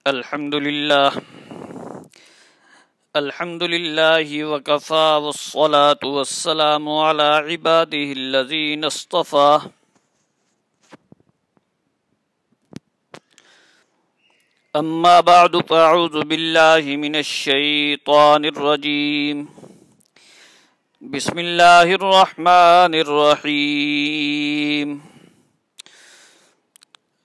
الحمد لله الحمد لله وكفى والصلاة والسلام على عباده الذين اصطفى أما بعد فأعوذ بالله من الشيطان الرجيم بسم الله الرحمن الرحيم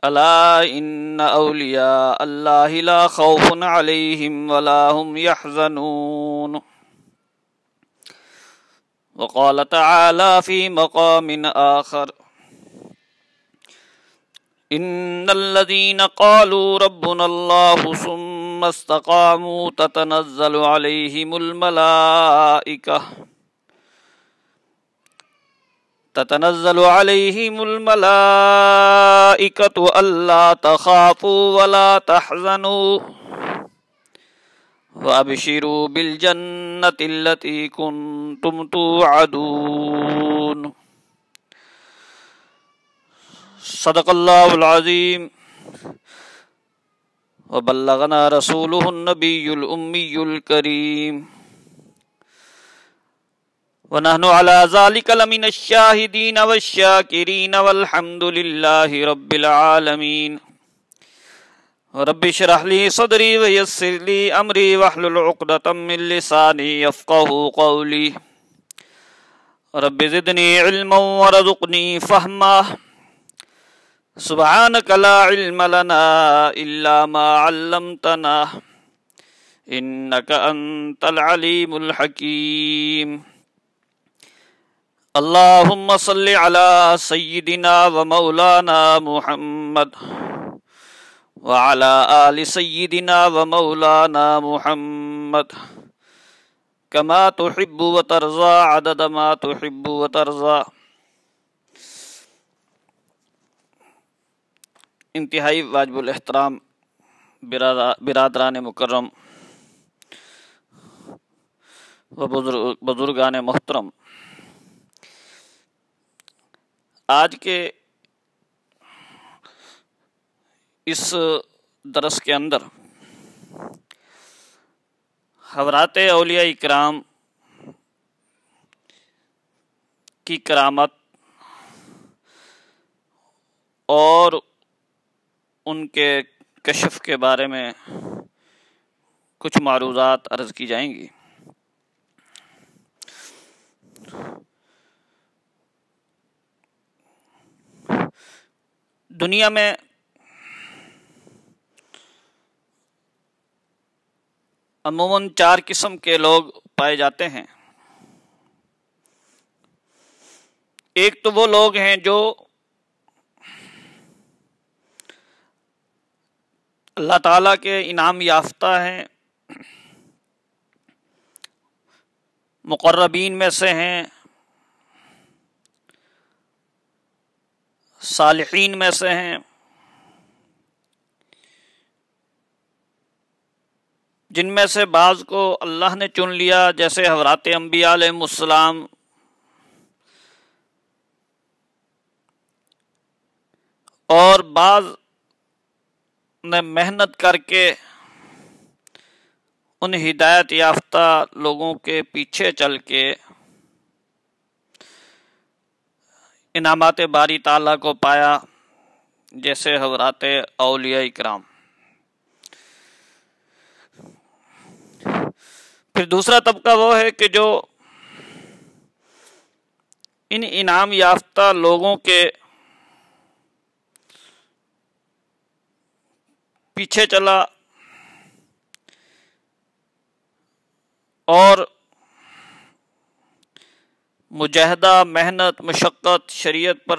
ألا إن أولياء الله لا خوف عليهم ولا هم يحزنون وقال تعالى في مقام آخر إن الذين قالوا ربنا الله ثم استقاموا تتنزل عليهم الملائكة ألا تخافوا ولا تحزنوا وأبشروا بالجنة التي كنتم توعدون صدق الله العظيم وبلغنا رسوله النبي الأمي الكريم ونحن على ذلك لمن الشاهدين والشاكرين والحمد لله رب العالمين رب اشرح لي صدري ويسر لي أمري واحلل عقدة من لساني يفقهوا قولي رب زدني علما وارزقني فهما سبحانك لا علم لنا إلا ما علمتنا إنك أنت العليم الحكيم اللهم صل على سيدنا ومولانا محمد وعلى آل سيدنا ومولانا محمد كما تحب وترضى عدد ما تحب وترضى انتہائی واجب الاحترام برادران مکرم و بزرگان محترم، آج کے اس درس کے اندر حضرات اولیاء اکرام کی کرامت اور ان کے کشف کے بارے میں کچھ معروضات عرض کی جائیں گی۔ دنیا میں عموماً 4 قسم کے لوگ پائے جاتے ہیں۔ ایک تو وہ لوگ ہیں جو اللہ تعالیٰ کے انعام یافتہ ہیں، مقربین میں سے ہیں، صالحین میں سے ہیں، جن میں سے بعض کو اللہ نے چن لیا، جیسے حضرات انبیاء علیہ السلام، اور بعض نے محنت کر کے ان ہدایت یافتہ لوگوں کے پیچھے چل کے انعامات باری تعالیٰ کو پایا، جیسے حضرات اولیاء اکرام۔ پھر دوسرا طبقہ وہ ہے کہ جو ان انعام یافتہ لوگوں کے پیچھے چلا اور مجاہدہ، محنت، مشقت، شریعت پر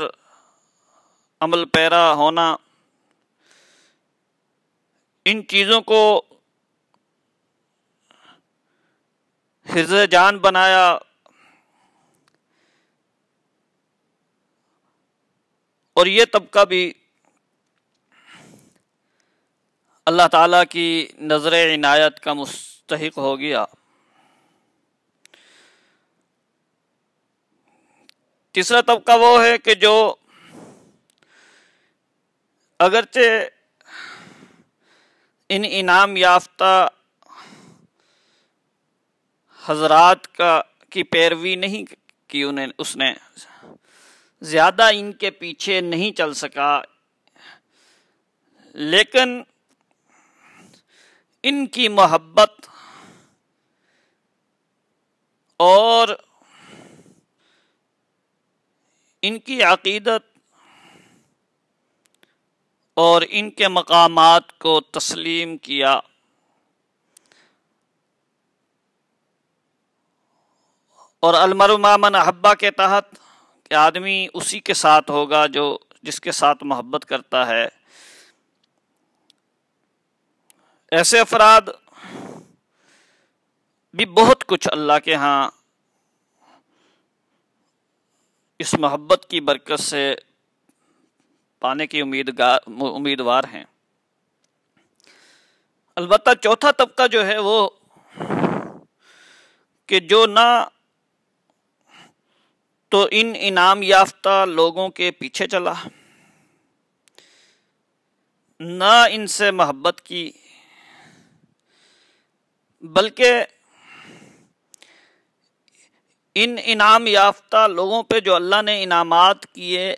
عمل پیرا ہونا، ان چیزوں کو حفظ جان بنایا اور یہ طبقہ بھی اللہ تعالیٰ کی نظر عنایت کا مستحق ہو گیا۔ تیسرا طبقہ وہ ہے کہ جو اگرچہ ان انعام یافتہ حضرات کی پیروی نہیں کی اس نے، زیادہ ان کے پیچھے نہیں چل سکا، لیکن ان کی محبت اور ان کی عقیدت اور ان کے مقامات کو تسلیم کیا، اور المرء مع من احب کے تحت کہ آدمی اسی کے ساتھ ہوگا جو جس کے ساتھ محبت کرتا ہے۔ ایسے افراد بھی بہت کچھ اللہ کے ہاں اس محبت کی برکت سے پانے کی امیدوار ہیں۔ البتہ چوتھا طبقہ جو ہے وہ کہ جو نہ تو ان انعام یافتہ لوگوں کے پیچھے چلا، نہ ان سے محبت کی، بلکہ ان انعام یافتہ لوگوں پہ جو اللہ نے انعامات کیے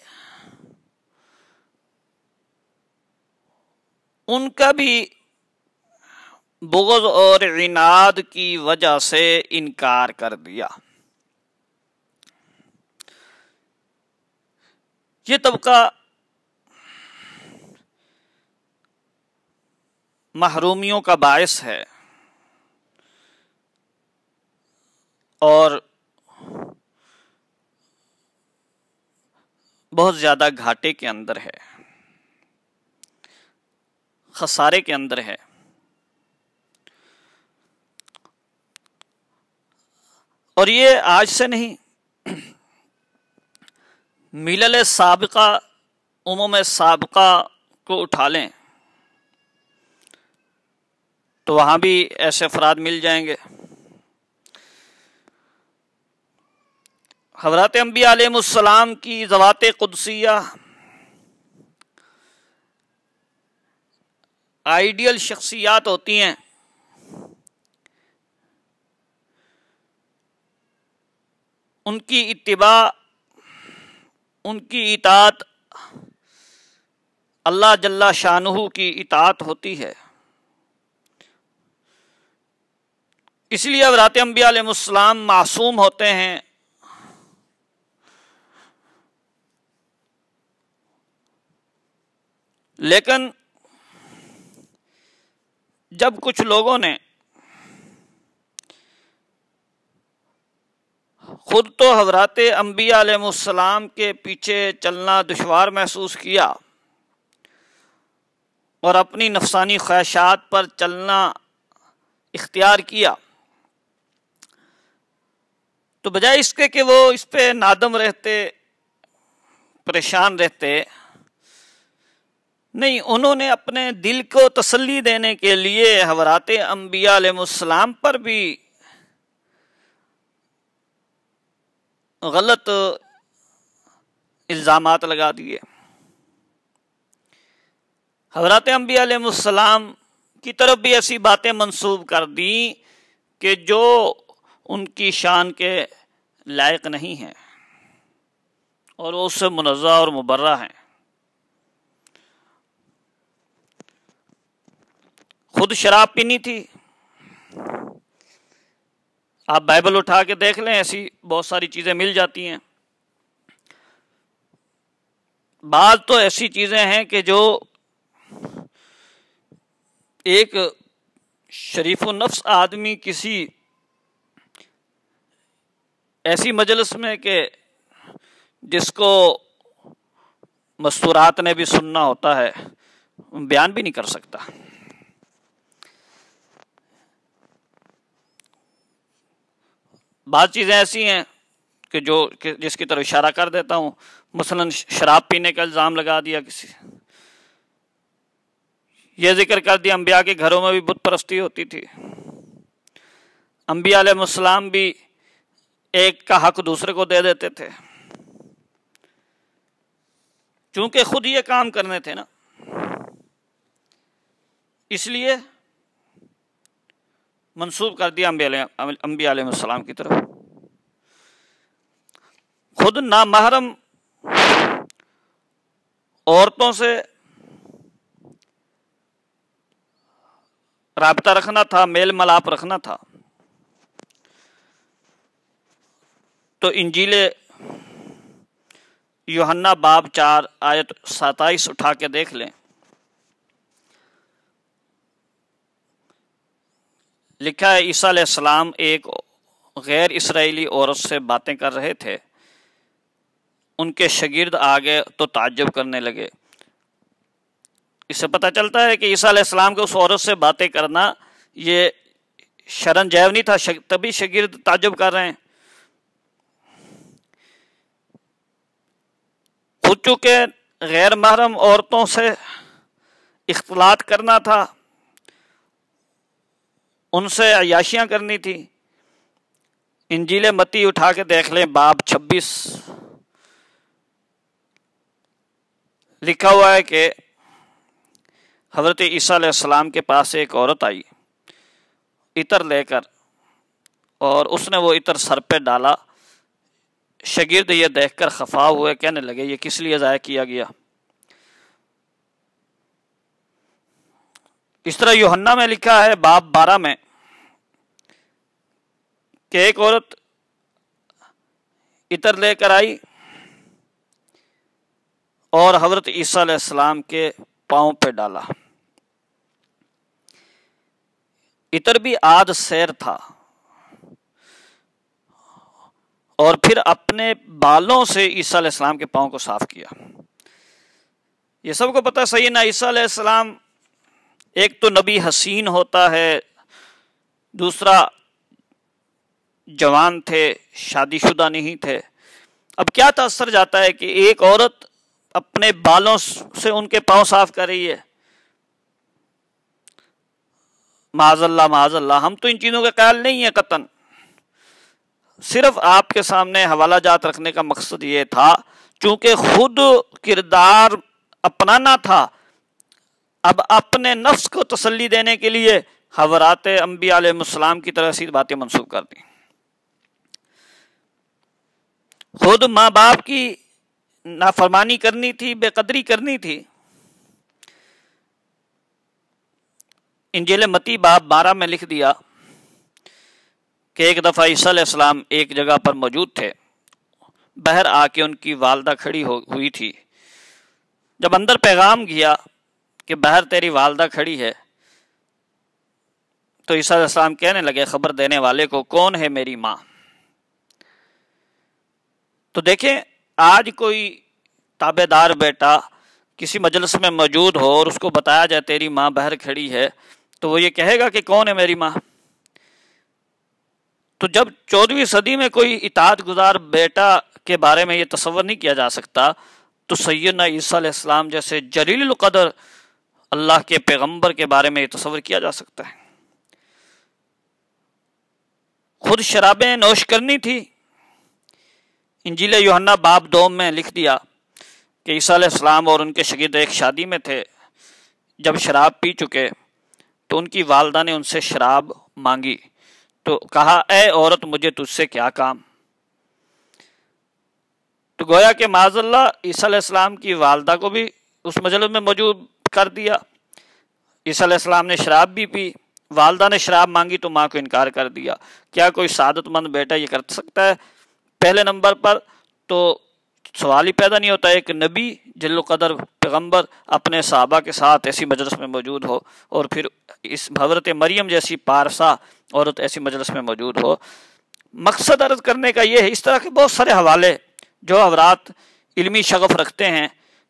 ان کا بھی بغض اور عناد کی وجہ سے انکار کر دیا۔ یہ طبقہ محرومیوں کا باعث ہے اور بہت زیادہ گھاٹے کے اندر ہے، خسارے کے اندر ہے۔ اور یہ آج سے نہیں، ملل سابقہ، امم سابقہ کو اٹھا لیں تو وہاں بھی ایسے افراد مل جائیں گے۔ حضرات انبیاء علیہ السلام کی ذوات قدسیہ آئیڈیل شخصیات ہوتی ہیں، ان کی اتباع، ان کی اطاعت اللہ جل شانہ کی اطاعت ہوتی ہے۔ اس لیے حضرات انبیاء علیہ السلام معصوم ہوتے ہیں، لیکن جب کچھ لوگوں نے خود تو حضرات انبیاء علیہ السلام کے پیچھے چلنا دشوار محسوس کیا اور اپنی نفسانی خواہشات پر چلنا اختیار کیا، تو بجائے اس کے کہ وہ اس پہ نادم رہتے، پریشان رہتے، نہیں، انہوں نے اپنے دل کو تسلی دینے کے لیے حضرات انبیاء علیہ السلام پر بھی غلط الزامات لگا دیے۔ حضرات انبیاء علیہ السلام کی طرف بھی ایسی باتیں منسوب کر دیں کہ جو ان کی شان کے لائق نہیں ہیں اور وہ اس سے منزہ اور مبرہ ہیں۔ خود شراب پینی تھی، آپ بائبل اٹھا کے دیکھ لیں، ایسی بہت ساری چیزیں مل جاتی ہیں۔ بعض تو ایسی چیزیں ہیں کہ جو ایک شریف النفس آدمی کسی ایسی مجلس میں کہ جس کو مستورات نے بھی سننا ہوتا ہے بیان بھی نہیں کر سکتا۔ بعض چیزیں ایسی ہیں کہ جس کی طرف اشارہ کر دیتا ہوں، مثلا شراب پینے کا الزام لگا دیا کسی، یہ ذکر کر دیا انبیاء کے گھروں میں بھی بت پرستی ہوتی تھی، انبیاء علیہ السلام بھی ایک کا حق دوسرے کو دے دیتے تھے، چونکہ خود یہ کام کرنے تھے نا۔ اس لیے منسوب کر دیا انبیاء علیہ السلام کی طرف۔ خود نامحرم عورتوں سے رابطہ رکھنا تھا، میل ملاپ رکھنا تھا، تو انجیل یوحنا باب 4 آیت 27 اٹھا کے دیکھ لیں۔ لکھا ہے عیسیٰ علیہ السلام ایک غیر اسرائیلی عورت سے باتیں کر رہے تھے، ان کے شاگرد آگے تو تعجب کرنے لگے۔ اس سے پتہ چلتا ہے کہ عیسیٰ علیہ السلام کے اس عورت سے باتیں کرنا یہ شرن جائز نہیں تھا، تبھی شاگرد تعجب کر رہے ہیں۔ خود چونکہ غیر محرم عورتوں سے اختلاط کرنا تھا، ان سے عیاشیاں کرنی تھی۔ انجیل متی اٹھا کے دیکھ لیں باب 26، لکھا ہوا ہے کہ حضرت عیسیٰ علیہ السلام کے پاس ایک عورت آئی عطر لے کر، اور اس نے وہ عطر سر پہ ڈالا۔ شاگرد یہ دیکھ کر خفا ہوئے، کہنے لگے یہ کس لیے ضائع کیا گیا؟ اس طرح یوحنا میں لکھا ہے باب 12 میں کہ ایک عورت عطر لے کر آئی اور حضرت عیسیٰ علیہ السلام کے پاؤں پہ ڈالا۔ عطر بھی آد سیر تھا، اور پھر اپنے بالوں سے عیسیٰ علیہ السلام کے پاؤں کو صاف کیا۔ یہ سب کو پتہ صحیح نا، عیسیٰ علیہ السلام ایک تو نبی حسین ہوتا ہے، دوسرا جوان تھے، شادی شدہ نہیں تھے۔ اب کیا تاثر جاتا ہے کہ ایک عورت اپنے بالوں سے ان کے پاؤں صاف کر رہی ہے؟ معاذ اللہ معاذ اللہ، ہم تو ان چیزوں کے قائل نہیں ہیں قطعاً۔ صرف آپ کے سامنے حوالہ جات رکھنے کا مقصد یہ تھا، چونکہ خود کردار اپنانا تھا، اب اپنے نفس کو تسلی دینے کے لیے حضرات انبیاء علیہ السلام کی طرح سی باتیں منسوخ کر دیں۔ خود ماں باپ کی نافرمانی کرنی تھی، بے قدری کرنی تھی۔ انجیل متی باب 12 میں لکھ دیا کہ ایک دفعہ عیسیٰ علیہ السلام ایک جگہ پر موجود تھے، باہر آ کے ان کی والدہ کھڑی ہوئی تھی۔ جب اندر پیغام گیا کہ باہر تیری والدہ کھڑی ہے، تو عیسیٰ علیہ السلام کہنے لگے خبر دینے والے کو، کون ہے میری ماں؟ تو دیکھیں، آج کوئی تابع دار بیٹا کسی مجلس میں موجود ہو اور اس کو بتایا جائے تیری ماں باہر کھڑی ہے، تو وہ یہ کہے گا کہ کون ہے میری ماں؟ تو جب 14ویں صدی میں کوئی اطاعت گزار بیٹا کے بارے میں یہ تصور نہیں کیا جا سکتا، تو سیدنا عیسیٰ علیہ السلام جیسے جلیل القدر اللہ کے پیغمبر کے بارے میں یہ تصور کیا جا سکتا ہے۔ خود شرابیں نوش کرنی تھی۔ انجیل یوحنا باب 2 میں لکھ دیا کہ عیسیٰ علیہ السلام اور ان کے شاگرد ایک شادی میں تھے۔ جب شراب پی چکے تو ان کی والدہ نے ان سے شراب مانگی، تو کہا اے عورت مجھے تجھ سے کیا کام؟ تو گویا کہ معاذ اللہ عیسیٰ علیہ السلام کی والدہ کو بھی اس مجلس میں موجود کر دیا۔ عیسیٰ علیہ السلام نے شراب بھی پی، والدہ نے شراب مانگی تو ماں کو انکار کر دیا۔ کیا کوئی سعادت مند بیٹا یہ کر سکتا ہے؟ پہلے نمبر پر تو سوال ہی پیدا نہیں ہوتا، ایک نبی جل قدر پیغمبر اپنے صحابہ کے ساتھ ایسی مجلس میں موجود ہو، اور پھر اس حضرت مریم جیسی پارسا عورت ایسی مجلس میں موجود ہو۔ مقصد عرض کرنے کا یہ ہے، اس طرح کے بہت سارے حوالے جو حضرات علمی شغف رکھتے ہیں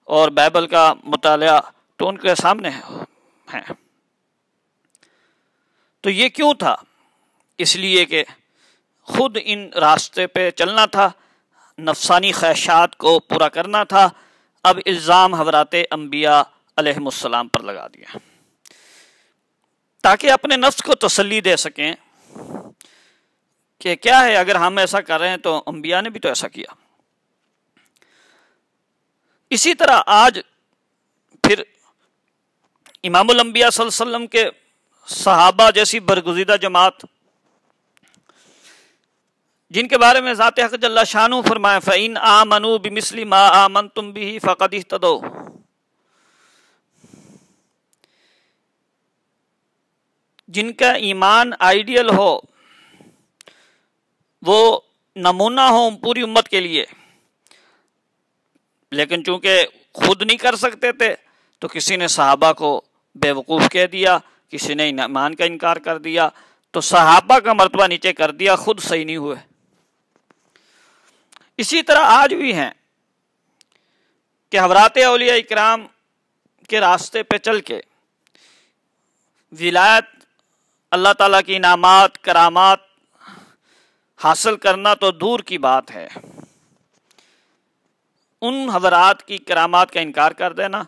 اور بائبل کا مطالعہ تو ان کے سامنے ہیں۔ تو یہ کیوں تھا؟ اس لیے کہ خود ان راستے پہ چلنا تھا، نفسانی خواہشات کو پورا کرنا تھا۔ اب الزام حضرات انبیاء علیہ السلام پر لگا دیا تاکہ اپنے نفس کو تسلی دے سکیں کہ کیا ہے، اگر ہم ایسا کر رہے ہیں تو انبیاء نے بھی تو ایسا کیا۔ اسی طرح آج پھر امام الانبیاء صلی اللہ علیہ وسلم کے صحابہ جیسی برگزیدہ جماعت جن کے بارے میں ذات حق جل شانہ فرمایا فَإِنْ آمَنُوا بِمِثْلِ مَا آمَنْتُمْ بِهِ فَقَدِ اهْتَدَوْا، جن کا ایمان آئیڈیل ہو، وہ نمونہ ہو پوری امت کے لیے، لیکن چونکہ خود نہیں کر سکتے تھے تو کسی نے صحابہ کو بے وقوف کہہ دیا، کسی نے ایمان کا انکار کر دیا، تو صحابہ کا مرتبہ نیچے کر دیا، خود صحیح نہیں ہوئے۔ اسی طرح آج بھی ہیں کہ حضرات اولیاء اکرام کے راستے پہ چل کے ولایت، اللہ تعالیٰ کی انعامات، کرامات حاصل کرنا تو دور کی بات ہے، ان حضرات کی کرامات کا انکار کر دینا،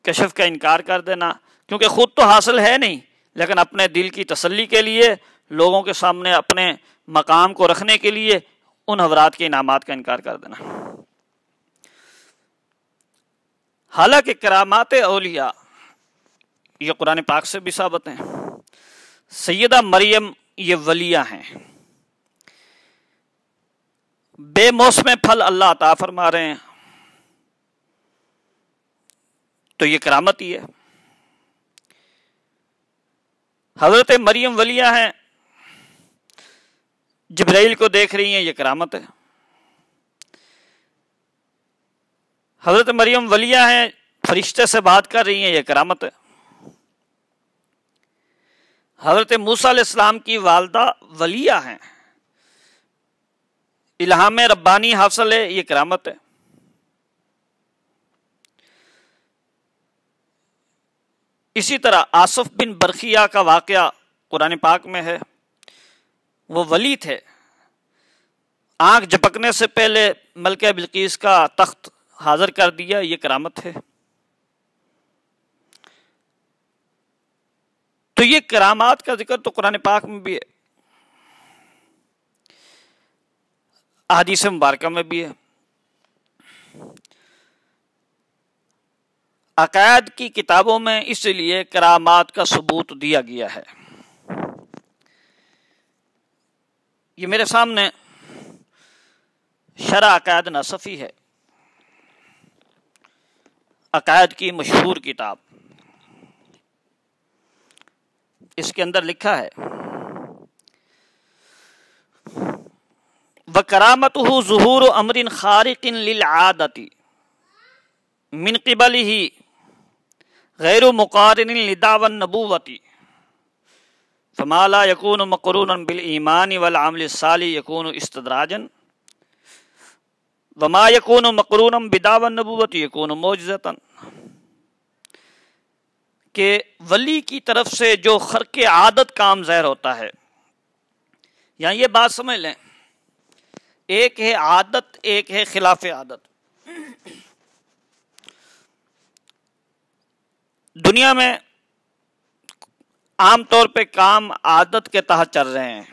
کشف کا انکار کر دینا، کیونکہ خود تو حاصل ہے نہیں، لیکن اپنے دل کی تسلی کے لیے، لوگوں کے سامنے اپنے مقام کو رکھنے کے لیے ان حضرات کے انعامات کا انکار کر دینا۔ حالانکہ کرامات اولیاء یہ قرآن پاک سے بھی ثابت ہیں۔ سیدہ مریم یہ ولیہ ہیں، بے موسم پھل اللہ عطا فرما رہے ہیں، تو یہ کرامت ہی ہے۔ حضرت مریم ولیہ ہیں، جبرائیل کو دیکھ رہی ہیں، یہ کرامت ہے۔ حضرت مریم ولیہ ہیں، فرشتے سے بات کر رہی ہیں، یہ کرامت ہے۔ حضرت موسیٰ علیہ السلام کی والدہ ولیہ ہیں، الہام ربانی حاصل ہے، یہ کرامت ہے۔ اسی طرح آصف بن برخیہ کا واقعہ قرآن پاک میں ہے، وہ ولی تھے، آنکھ جھپکنے سے پہلے ملکہ بلقیس کا تخت حاضر کر دیا، یہ کرامت ہے۔ تو یہ کرامات کا ذکر تو قرآن پاک میں بھی ہے، احادیث مبارکہ میں بھی ہے، عقائد کی کتابوں میں اس لیے کرامات کا ثبوت دیا گیا ہے۔ یہ میرے سامنے شرح عقائد نصفی ہے، عقائد کی مشہور کتاب، اس کے اندر لکھا ہے وَكَرَامَتُهُ ظُهُورُ أَمْرٍ خَارِقٍ لِلْعَادَةِ مِنْ قِبَلِهِ غَيْرُ مُقَارِنٍ لِدَعْوَى النُّبُوَّةِ فَمَا لَا يَكُونُ مَقْرُونًا بِالْإِيمَانِ وَالْعَمْلِ الصَّالِحِ يَكُونُ اسْتِدْرَاجًا وَمَا يَكُونُ مَقْرُونًا بِدَعْوَى النُّبُوَّةِ يَكُونُ مُعْجِزَةً، کہ ولی کی طرف سے جو خرق عادت کام ظاہر ہوتا ہے، یہاں یہ بات سمجھ لیں، ایک ہے عادت، ایک ہے خلاف عادت۔ دنیا میں عام طور پہ کام عادت کے تحت چل رہے ہیں،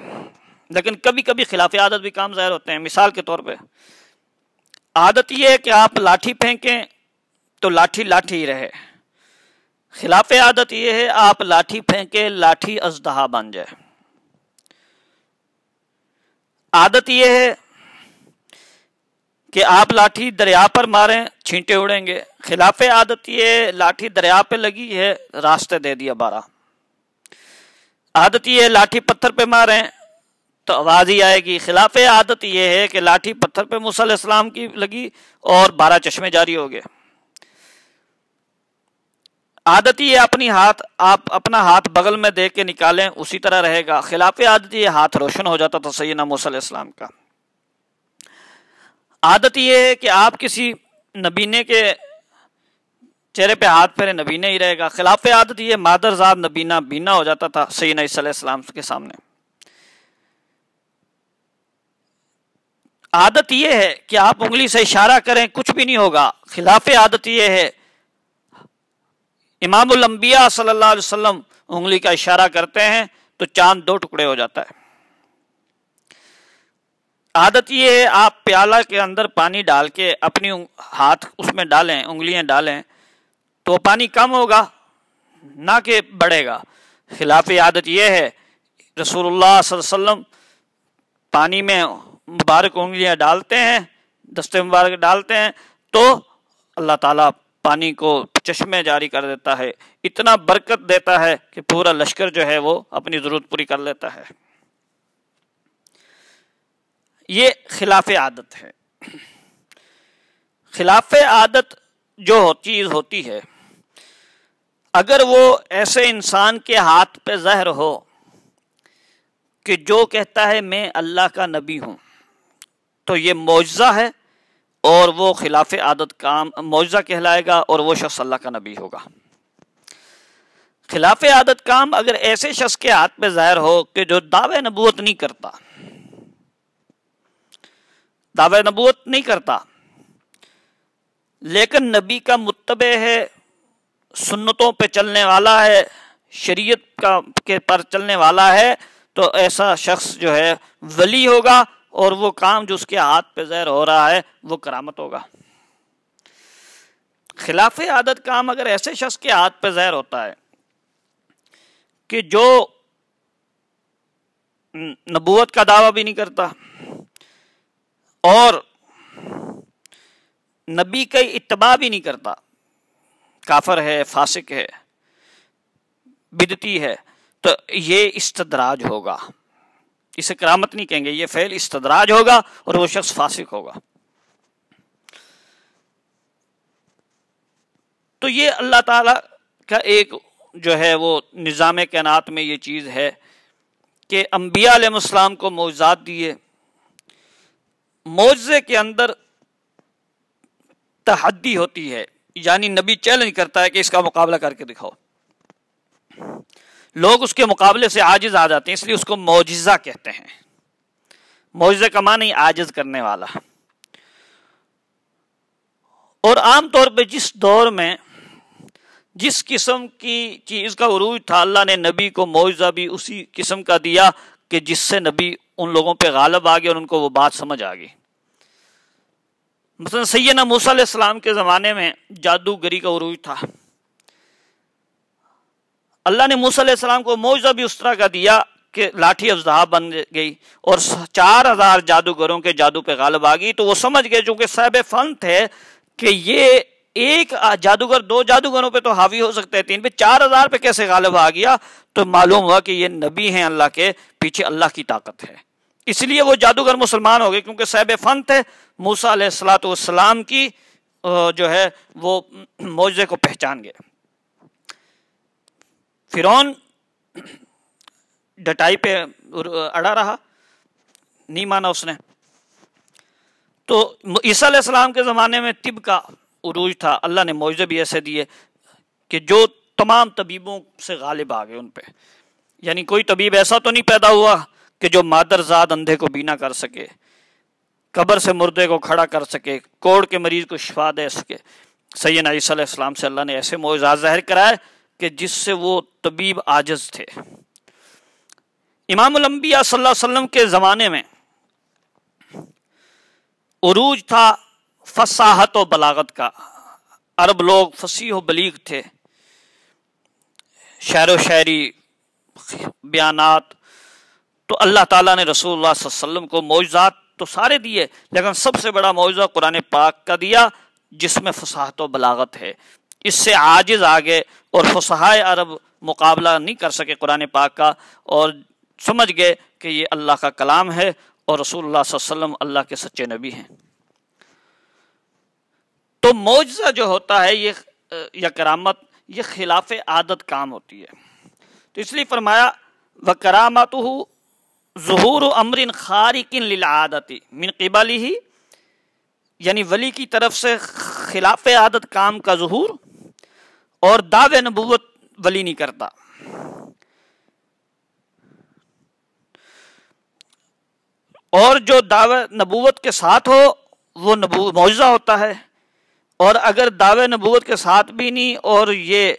لیکن کبھی کبھی خلاف عادت بھی کام ظاہر ہوتے ہیں۔ مثال کے طور پہ عادت یہ ہے کہ آپ لاٹھی پھینکیں تو لاٹھی لاٹھی ہی رہے، خلاف عادت یہ ہے آپ لاٹھی پھینکیں لاٹھی اژدہا بن جائے۔ عادت یہ ہے کہ آپ لاٹھی دریا پر ماریں چھینٹے اڑیں گے، خلاف عادت یہ لاٹھی دریا پہ لگی ہے راستے دے دیا 12۔ عادت یہ ہے لاٹھی پتھر پہ ماریں تو آواز ہی آئے گی، خلاف عادت یہ ہے کہ لاٹھی پتھر پہ موسیٰ علیہ السلام کی لگی اور 12 چشمے جاری ہو گئے۔ عادت یہ آپ اپنا ہاتھ بغل میں دے کے نکالیں اسی طرح رہے گا، خلاف عادت یہ ہاتھ روشن ہو جاتا تھا سیدنا موسیٰ علیہ السلام کا۔ عادت یہ ہے کہ آپ کسی نبینے کے چہرے پہ ہاتھ پھیرے، نبینا ہی رہے گا، خلاف عادت یہ مادر ذات نبینا بینا ہو جاتا تھا سیدنا عیسیٰ علیہ السلام کے سامنے۔ عادت یہ ہے کہ آپ انگلی سے اشارہ کریں کچھ بھی نہیں ہوگا، خلاف عادت یہ ہے امام الانبیاء صلی اللہ علیہ وسلم انگلی کا اشارہ کرتے ہیں تو چاند 2 ٹکڑے ہو جاتا ہے۔ عادت یہ ہے آپ پیالہ کے اندر پانی ڈال کے اپنی ہاتھ اس میں ڈالیں، انگلیاں ڈالیں تو پانی کم ہوگا نہ کہ بڑھے گا۔ خلاف عادت یہ ہے، رسول اللہ صلی اللہ علیہ وسلم پانی میں مبارک انگلیاں ڈالتے ہیں، دستے مبارک ڈالتے ہیں، تو اللہ تعالیٰ پانی کو چشمے جاری کر دیتا ہے، اتنا برکت دیتا ہے کہ پورا لشکر جو ہے وہ اپنی ضرورت پوری کر لیتا ہے۔ یہ خلاف عادت ہے۔ خلاف عادت جو چیز ہوتی ہے، اگر وہ ایسے انسان کے ہاتھ پہ ظاہر ہو کہ جو کہتا ہے میں اللہ کا نبی ہوں، تو یہ معجزہ ہے اور وہ خلاف عادت کام معجزہ کہلائے گا اور وہ شخص اللہ کا نبی ہوگا۔ خلاف عادت کام اگر ایسے شخص کے ہاتھ پہ ظاہر ہو کہ جو دعوے نبوت نہیں کرتا، دعوے نبوت نہیں کرتا لیکن نبی کا متبع ہے، سنتوں پہ چلنے والا ہے، شریعت کے پر چلنے والا ہے، تو ایسا شخص جو ہے ولی ہوگا اور وہ کام جو اس کے ہاتھ پہ ظاہر ہو رہا ہے وہ کرامت ہوگا۔ خلاف عادت کام اگر ایسے شخص کے ہاتھ پہ ظاہر ہوتا ہے کہ جو نبوت کا دعویٰ بھی نہیں کرتا اور نبی کا اتباع بھی نہیں کرتا، کافر ہے، فاسق ہے، بدعتی ہے، تو یہ استدراج ہوگا، اسے کرامت نہیں کہیں گے، یہ فعل استدراج ہوگا اور وہ شخص فاسق ہوگا۔ تو یہ اللہ تعالی کا ایک جو ہے وہ نظام کائنات میں یہ چیز ہے کہ انبیاء علیہ السلام کو معجزات دیے، معجزے کے اندر تحدی ہوتی ہے، یعنی نبی چیلنج کرتا ہے کہ اس کا مقابلہ کر کے دکھاؤ، لوگ اس کے مقابلے سے عاجز آ جاتے ہیں، اس لیے اس کو معجزہ کہتے ہیں۔ معجزے کا معنی عاجز کرنے والا۔ اور عام طور پہ جس دور میں جس قسم کی چیز کا عروج تھا، اللہ نے نبی کو معجزہ بھی اسی قسم کا دیا کہ جس سے نبی ان لوگوں پہ غالب آ گئے اور ان کو وہ بات سمجھ آ گئی۔ مثلا سیدنا موسیٰ علیہ السلام کے زمانے میں جادوگری کا عروج تھا، اللہ نے موسیٰ علیہ السلام کو معجزہ بھی اس طرح کا دیا کہ لاٹھی اژدہا بن گئی اور 4000 جادوگروں کے جادو پہ غالب آ گئی، تو وہ سمجھ گئے چونکہ صاحب فن تھے کہ یہ ایک جادوگر 2 جادوگروں پہ تو حاوی ہو سکتے ہیں، 3 پہ، 4000 پہ کیسے غالب آ گیا؟ تو معلوم ہوا کہ یہ نبی ہیں اللہ کے، پیچھے اللہ کی طاقت ہے، اس لیے وہ جادوگر مسلمان ہو گئے کیونکہ صاحب فن تھے، موسیٰ علیہ السلام کی جو ہے وہ معجزے کو پہچان گئے۔ فرعون ڈٹائی پہ اڑا رہا، نہیں مانا اس نے۔ تو عیسیٰ علیہ السلام کے زمانے میں طب کا عروج تھا، اللہ نے معجزے بھی ایسے دیے کہ جو تمام طبیبوں سے غالب آ گئے ان پہ، یعنی کوئی طبیب ایسا تو نہیں پیدا ہوا کہ جو مادرزاد اندھے کو بینا کر سکے، قبر سے مردے کو کھڑا کر سکے، کوڑ کے مریض کو شفا دے سکے۔ سیدنا عیسیٰ علیہ السلام سے اللہ نے ایسے معجزات ظاہر کرائے کہ جس سے وہ طبیب عاجز تھے۔ امام الانبیاء صلی اللہ علیہ وسلم کے زمانے میں عروج تھا فصاحت و بلاغت کا، عرب لوگ فصیح و بلیغ تھے، شعر و شاعری، بیانات، تو اللہ تعالیٰ نے رسول اللہ صلی اللہ علیہ وسلم کو معجزات تو سارے دیے، لیکن سب سے بڑا معجزہ قرآن پاک کا دیا جس میں فصاحت و بلاغت ہے۔ اس سے عاجز آگے اور فصحائے عرب مقابلہ نہیں کر سکے قرآن پاک کا، اور سمجھ گئے کہ یہ اللہ کا کلام ہے اور رسول اللہ صلی اللہ علیہ وسلم اللہ کے سچے نبی ہیں۔ تو معجزہ جو ہوتا ہے یہ یا کرامت، یہ خلاف عادت کام ہوتی ہے، تو اس لیے فرمایا وَكَرَامَتُهُ ظہور امر خارق للعادت من قبلہ، یعنی ولی کی طرف سے خلاف عادت کام کا ظہور، اور دعوے نبوت ولی نہیں کرتا۔ اور جو دعوے نبوت کے ساتھ ہو وہ معجزہ ہوتا ہے، اور اگر دعوے نبوت کے ساتھ بھی نہیں اور یہ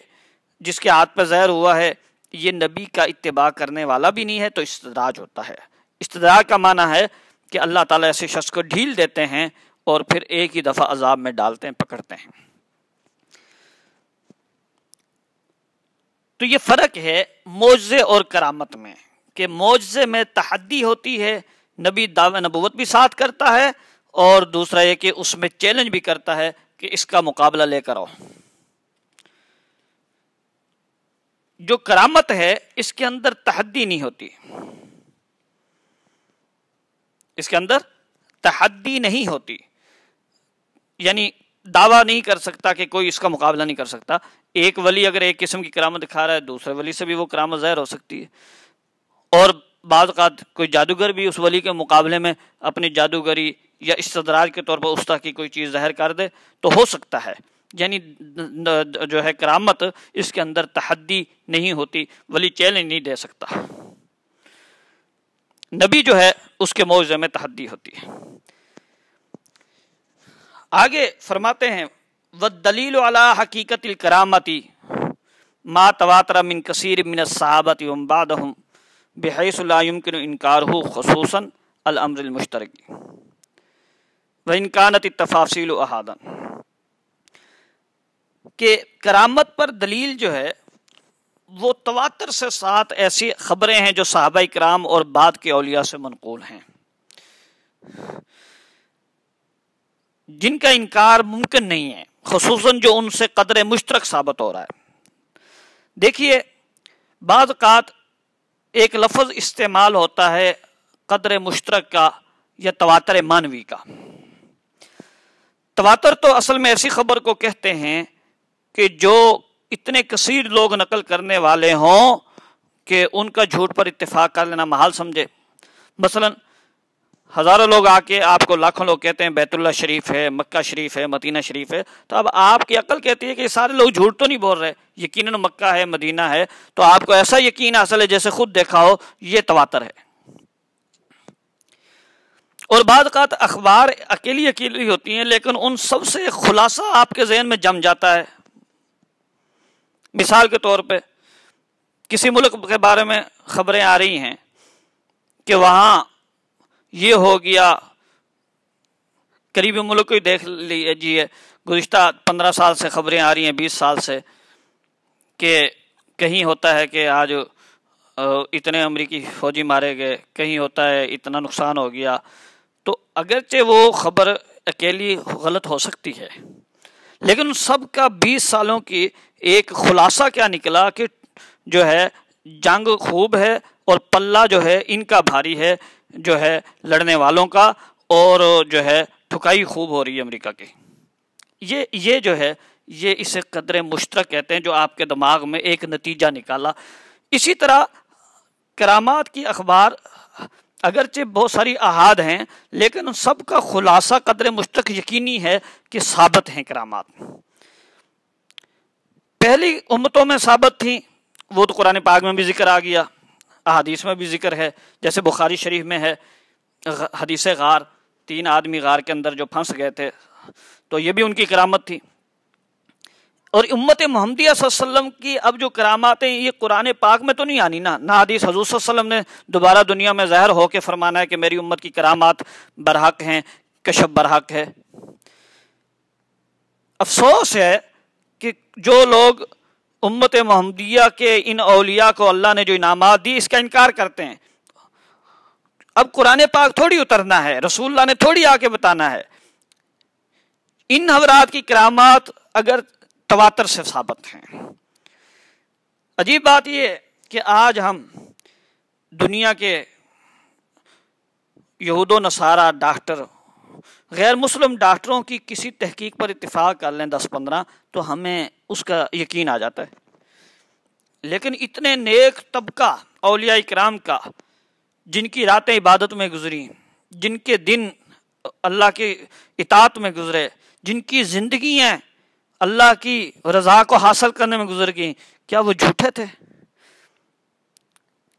جس کے ہاتھ پہ ظاہر ہوا ہے یہ نبی کا اتباع کرنے والا بھی نہیں ہے تو استدراج ہوتا ہے۔ استدراج کا معنی ہے کہ اللہ تعالیٰ ایسے شخص کو ڈھیل دیتے ہیں اور پھر ایک ہی دفعہ عذاب میں ڈالتے ہیں، پکڑتے ہیں۔ تو یہ فرق ہے معجزے اور کرامت میں، کہ معجزے میں تحدی ہوتی ہے، نبی دعوی نبوت بھی ساتھ کرتا ہے، اور دوسرا یہ کہ اس میں چیلنج بھی کرتا ہے کہ اس کا مقابلہ لے کر آؤ۔ جو کرامت ہے اس کے اندر تحدی نہیں ہوتی، اس کے اندر تحدی نہیں ہوتی، یعنی دعویٰ نہیں کر سکتا کہ کوئی اس کا مقابلہ نہیں کر سکتا۔ ایک ولی اگر ایک قسم کی کرامت دکھا رہا ہے، دوسرے ولی سے بھی وہ کرامت ظاہر ہو سکتی ہے، اور بعض اوقات کوئی جادوگر بھی اس ولی کے مقابلے میں اپنی جادوگری یا استدراج کے طور پر استاد کی کوئی چیز ظاہر کر دے تو ہو سکتا ہے۔ یعنی جو ہے کرامت اس کے اندر تحدی نہیں ہوتی، ولی چیلنج نہیں دے سکتا۔ نبی جو ہے اس کے معجزے میں تحدی ہوتی ہے۔ آگے فرماتے ہیں والدلیل علی حقیقت الکرامت ما تواتر من کثیر من الصحابۃ ومن بعدهم بحیث لا يمکن انکارہ خصوصا الامر المشترک وان کانت التفاصیل احادا، کہ کرامت پر دلیل جو ہے وہ تواتر سے ساتھ ایسی خبریں ہیں جو صحابہ کرام اور بعد کے اولیاء سے منقول ہیں، جن کا انکار ممکن نہیں ہے، خصوصاً جو ان سے قدر مشترک ثابت ہو رہا ہے۔ دیکھیے بعض اوقات ایک لفظ استعمال ہوتا ہے قدر مشترک کا یا تواتر مانوی کا۔ تواتر تو اصل میں ایسی خبر کو کہتے ہیں کہ جو اتنے کثیر لوگ نقل کرنے والے ہوں کہ ان کا جھوٹ پر اتفاق کر لینا محال سمجھے۔ مثلا ہزاروں لوگ آ کے آپ کو، لاکھوں لوگ کہتے ہیں بیت اللہ شریف ہے، مکہ شریف ہے، مدینہ شریف ہے، تو اب آپ کی عقل کہتی ہے کہ یہ سارے لوگ جھوٹ تو نہیں بول رہے، یقیناً مکہ ہے، مدینہ ہے، تو آپ کو ایسا یقین حاصل ہے جیسے خود دیکھا ہو، یہ تواتر ہے۔ اور بعض اوقات اخبار اکیلی ہوتی ہیں لیکن ان سب سے خلاصہ آپ کے ذہن میں جم جاتا ہے۔ مثال کے طور پہ کسی ملک کے بارے میں خبریں آ رہی ہیں کہ وہاں یہ ہو گیا، قریبی ملک کو ہی دیکھ لیجیے، گزشتہ 15 سال سے خبریں آ رہی ہیں، 20 سال سے، کہ کہیں ہوتا ہے کہ آج اتنے امریکی فوجی مارے گئے، کہیں ہوتا ہے اتنا نقصان ہو گیا۔ تو اگرچہ وہ خبر اکیلی غلط ہو سکتی ہے، لیکن سب کا 20 سالوں کی ایک خلاصہ کیا نکلا کہ جو ہے جنگ خوب ہے اور پلہ جو ہے ان کا بھاری ہے، جو ہے لڑنے والوں کا، اور جو ہے ٹھکائی خوب ہو رہی ہے امریکہ کی۔ یہ جو ہے یہ اسے قدر مشترک کہتے ہیں، جو آپ کے دماغ میں ایک نتیجہ نکالا۔ اسی طرح کرامات کی اخبار اگرچہ بہت ساری احاد ہیں لیکن سب کا خلاصہ قدر مشترک یقینی ہے کہ ثابت ہیں کرامات۔ پہلی امتوں میں ثابت تھیں، وہ تو قرآن پاک میں بھی ذکر آ گیا، احادیث میں بھی ذکر ہے، جیسے بخاری شریف میں ہے حدیث غار، 3 آدمی غار کے اندر جو پھنس گئے تھے، تو یہ بھی ان کی کرامت تھی۔ اور امت محمدیہ صلی اللہ علیہ وسلم کی اب جو کرامات ہیں یہ قرآن پاک میں تو نہیں آنی نہ حدیث حضور صلی اللہ علیہ وسلم نے دوبارہ دنیا میں ظاہر ہو کے فرمانا ہے کہ میری امت کی کرامات برحق ہیں، کشف برحق ہے۔ افسوس ہے کہ جو لوگ امت محمدیہ کے ان اولیاء کو اللہ نے جو انعامات دی اس کا انکار کرتے ہیں۔ اب قرآن پاک تھوڑی اترنا ہے، رسول اللہ نے تھوڑی آ کے بتانا ہے۔ ان حضرات کی کرامات اگر تواتر سے ثابت ہیں۔ عجیب بات یہ کہ آج ہم دنیا کے یہود و نصارہ ڈاکٹر، غیر مسلم ڈاکٹروں کی کسی تحقیق پر اتفاق کر لیں 10-15 تو ہمیں اس کا یقین آ جاتا ہے، لیکن اتنے نیک طبقہ اولیاء کرام کا جن کی راتیں عبادت میں گزری، جن کے دن اللہ کی اطاعت میں گزرے، جن کی زندگیاں اللہ کی رضا کو حاصل کرنے میں گزر گئیں، کیا وہ جھوٹے تھے؟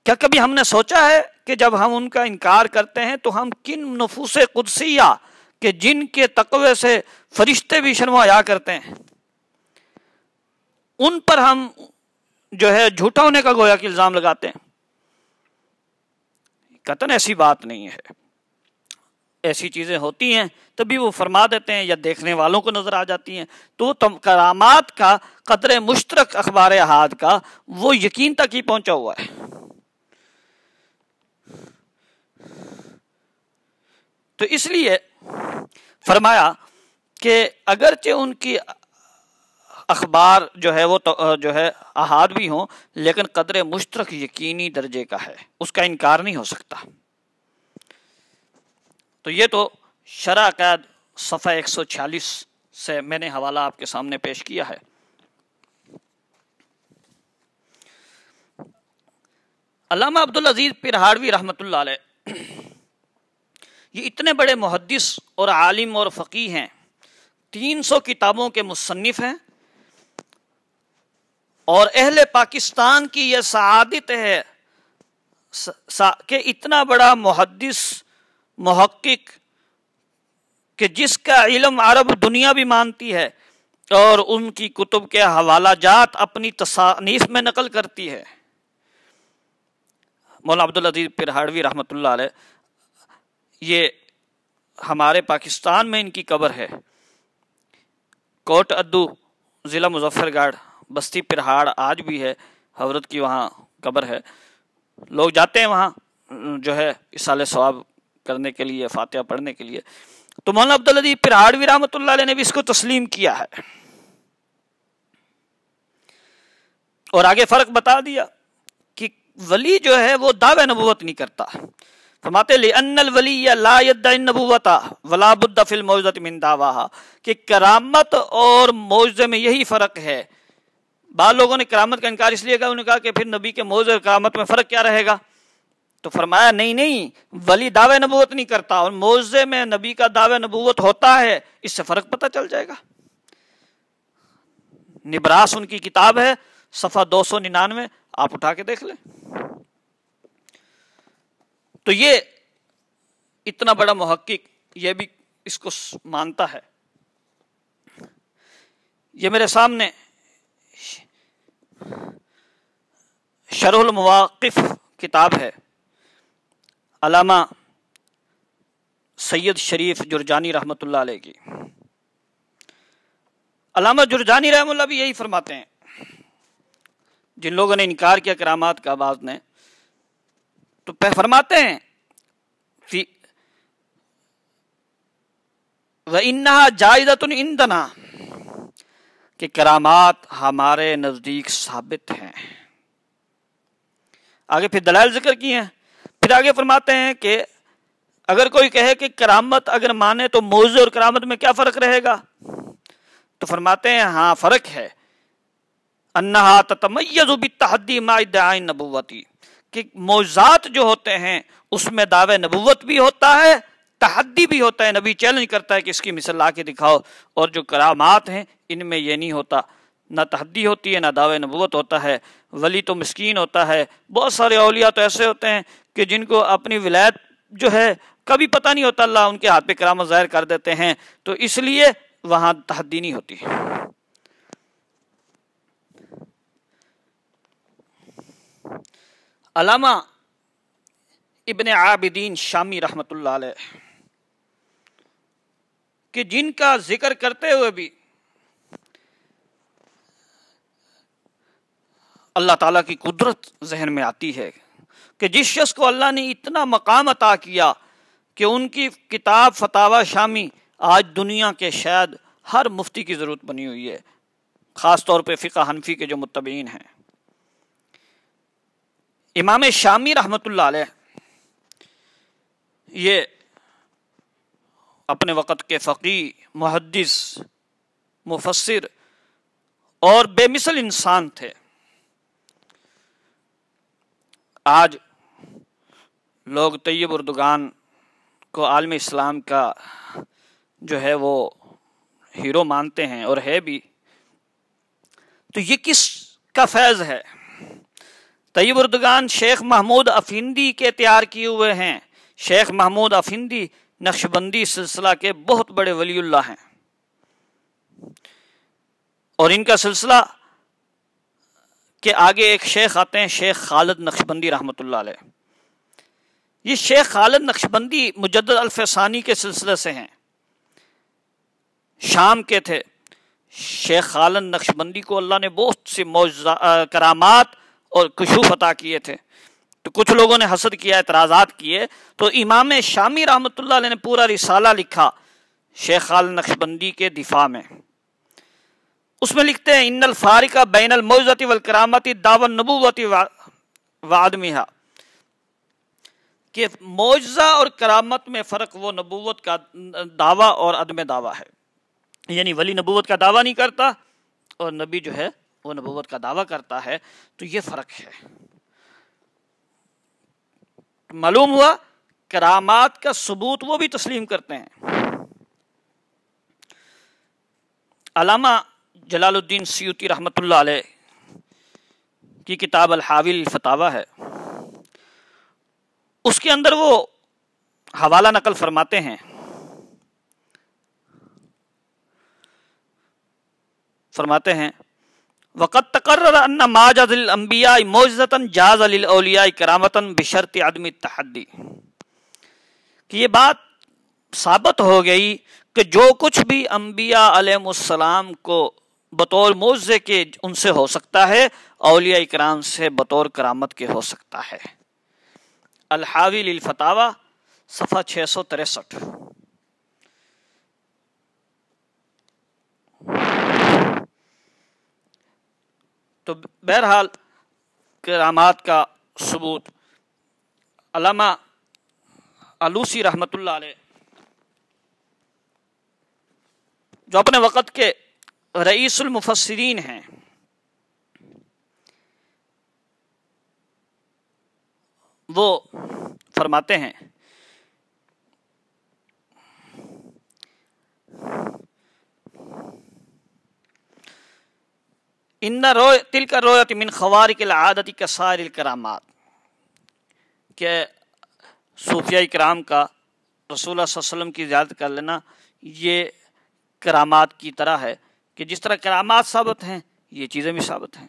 کیا کبھی ہم نے سوچا ہے کہ جب ہم ان کا انکار کرتے ہیں تو ہم کن نفوس قدسیہ کہ جن کے تقوی سے فرشتے بھی شرم و حیا کرتے ہیں، ان پر ہم جو ہے جھوٹا ہونے کا گویا کہ الزام لگاتے ہیں؟ قطعاً ایسی بات نہیں ہے۔ ایسی چیزیں ہوتی ہیں تبھی وہ فرما دیتے ہیں یا دیکھنے والوں کو نظر آ جاتی ہیں. تو کرامات کا قدر مشترک اخبار احاد کا وہ یقین تک ہی پہنچا ہوا ہے. تو اس لیے فرمایا کہ اگرچہ ان کی اخبار جو ہے وہ جو ہے احاد بھی ہوں لیکن قدر مشترک یقینی درجے کا ہے، اس کا انکار نہیں ہو سکتا. تو یہ تو شرح عقائد صفحہ 146 سے میں نے حوالہ آپ کے سامنے پیش کیا ہے. علامہ عبدالعزیز پرہاڑوی رحمۃ اللہ علیہ یہ اتنے بڑے محدث اور عالم اور فقیہ ہیں، 300 کتابوں کے مصنف ہیں، اور اہل پاکستان کی یہ سعادت ہے کہ اتنا بڑا محدث محقق کہ جس کا علم عرب دنیا بھی مانتی ہے اور ان کی کتب کے حوالہ جات اپنی تصانیف میں نقل کرتی ہے. مولانا عبدالعزیز پرہاڑوی رحمۃ اللہ علیہ یہ ہمارے پاکستان میں ان کی قبر ہے. کوٹ ادو ضلع مظفر گڑھ بستی پرہاڑ آج بھی ہے، حضرت کی وہاں قبر ہے. لوگ جاتے ہیں وہاں جو ہے اصالہ ثواب کرنے کے لیے، فاتحہ پڑھنے کے لیے. تو مولانا عبدالعزیز پرہاڑوی رحمۃ اللہ علیہ نے بھی اس کو تسلیم کیا ہے اور آگے فرق بتا دیا کہ ولی جو ہے وہ دعوی نبوت نہیں کرتا. فرماتے لِأَنَّ الْوَلِيَّ لَا يَدَّعِي النُّبُوَّةَ وَلَا بُدَّ فِي الْمُعْجِزَةِ مِن دَعْوَاهَا کہ کرامت اور معجزے میں یہی فرق ہے. بعض لوگوں نے کرامت کا انکار اس لیے کہا، انہوں نے کہا کہ پھر نبی کے معجزے اور کرامت میں فرق کیا رہے گا؟ تو فرمایا نہیں، ولی دعوی نبوت نہیں کرتا اور معجزے میں نبی کا دعوی نبوت ہوتا ہے، اس سے فرق پتہ چل جائے گا. نبراس ان کی کتاب ہے، صفحہ 299 آپ اٹھا کے دیکھ لیں. تو یہ اتنا بڑا محقق یہ بھی اس کو مانتا ہے. یہ میرے سامنے شرح المواقف کتاب ہے، علامہ سید شریف جرجانی رحمۃ اللہ علیہ کی. علامہ جرجانی رحمۃ اللہ بھی یہی فرماتے ہیں. جن لوگوں نے انکار کیا کرامات کا بعض نے، تو فرماتے ہیں وَإِنَّهَا جَائِزَةٌ عِندَنَا کہ کرامات ہمارے نزدیک ثابت ہیں. آگے پھر دلائل ذکر کی ہیں. پھر آگے فرماتے ہیں کہ اگر کوئی کہے کہ کرامت اگر مانے تو معجزے اور کرامت میں کیا فرق رہے گا؟ تو فرماتے ہیں ہاں فرق ہے. انہا تتمیز بالتحدی مع ادعاء النبوت کہ معجزات جو ہوتے ہیں اس میں دعوے نبوت بھی ہوتا ہے، تحدی بھی ہوتا ہے، نبی چیلنج کرتا ہے کہ اس کی مثال لا کے دکھاؤ. اور جو کرامات ہیں ان میں یہ نہیں ہوتا، نہ تحدی ہوتی ہے نہ دعوے نبوت ہوتا ہے. ولی تو مسکین ہوتا ہے. بہت سارے اولیاء تو ایسے ہوتے ہیں کہ جن کو اپنی ولایت جو ہے کبھی پتہ نہیں ہوتا، اللہ ان کے ہاتھ پہ کرامت ظاہر کر دیتے ہیں، تو اس لیے وہاں تحدی نہیں ہوتی. علامہ ابن عابدین شامی رحمۃ اللہ علیہ کہ جن کا ذکر کرتے ہوئے بھی اللہ تعالیٰ کی قدرت ذہن میں آتی ہے کہ جس شخص کو اللہ نے اتنا مقام عطا کیا کہ ان کی کتاب فتاوی شامی آج دنیا کے شاید ہر مفتی کی ضرورت بنی ہوئی ہے، خاص طور پہ فقہ حنفی کے جو متبعین ہیں. امام شامی رحمۃ اللہ علیہ یہ اپنے وقت کے فقیہ، محدث، مفسر اور بے مثل انسان تھے. آج لوگ طیب اردگان کو عالم اسلام کا جو ہے وہ ہیرو مانتے ہیں اور ہے بھی. تو یہ کس کا فیض ہے؟ طیب اردگان شیخ محمود افندی کے تیار کیے ہوئے ہیں. شیخ محمود افندی نقشبندی سلسلہ کے بہت بڑے ولی اللہ ہیں، اور ان کا سلسلہ کے آگے ایک شیخ آتے ہیں، شیخ خالد نقشبندی رحمۃ اللہ علیہ. یہ شیخ خالد نقشبندی مجدد الفسانی کے سلسلے سے ہیں، شام کے تھے۔ شیخ خالد نقشبندی کو اللہ نے بہت سی کرامات اور کشوف عطا کیے تھے، تو کچھ لوگوں نے حسد کیا، اعتراضات کیے، تو امام شامی رحمۃ اللہ علیہ نے پورا رسالہ لکھا شیخ خالد نقشبندی کے دفاع میں۔ اس میں لکھتے ہیں ان الفارق بین الموعظۃ والکرامۃ دعوی النبوۃ وعدمھا، کہ معجزہ اور کرامت میں فرق وہ نبوت کا دعویٰ اور عدم دعویٰ ہے، یعنی ولی نبوت کا دعویٰ نہیں کرتا اور نبی جو ہے وہ نبوت کا دعویٰ کرتا ہے، تو یہ فرق ہے۔ معلوم ہوا کرامات کا ثبوت وہ بھی تسلیم کرتے ہیں۔ علامہ جلال الدین سیوطی رحمۃ اللہ علیہ کی کتاب الحاوی الفتاوی ہے، اس کے اندر وہ حوالہ نقل فرماتے ہیں، وقد تقرر ان ما جاز للانبیاء معجزۃ جاز للاولیاء کرامۃ بشرط عدم التحدی، کہ یہ بات ثابت ہو گئی کہ جو کچھ بھی انبیاء علیہ السلام کو بطور معجزے کے ان سے ہو سکتا ہے، اولیاء کرام سے بطور کرامت کے ہو سکتا ہے۔ الحاوی للفتاوی صفحہ 663۔ تو بہرحال کرامات کا ثبوت علامہ آلوسی رحمۃ اللہ علیہ، جو اپنے وقت کے رئیس المفسرین ہیں، وہ فرماتے ہیں ان تلک الرؤیۃ من خوارق العادۃ کسائر الکرامات، کہ صوفیہ کرام کا رسول اللہ صلی اللہ علیہ وسلم کی زیارت کر لینا یہ کرامات کی طرح ہے، کہ جس طرح کرامات ثابت ہیں یہ چیزیں بھی ثابت ہیں۔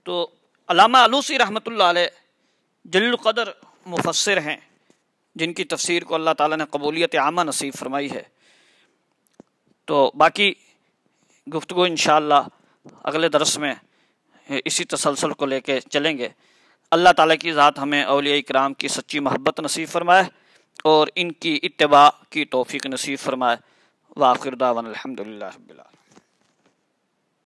تو علامہ آلوسی رحمۃ اللہ علیہ جلیل القدر مفسر ہیں، جن کی تفسیر کو اللہ تعالیٰ نے قبولیت عامہ نصیب فرمائی ہے۔ تو باقی گفتگو انشاءاللہ اگلے درس میں اسی تسلسل کو لے کے چلیں گے۔ اللہ تعالیٰ کی ذات ہمیں اولیاء کرام کی سچی محبت نصیب فرمائے اور ان کی اتباع کی توفیق نصیب فرمائے۔ وآخر دعوانا الحمدللہ رب العالمین۔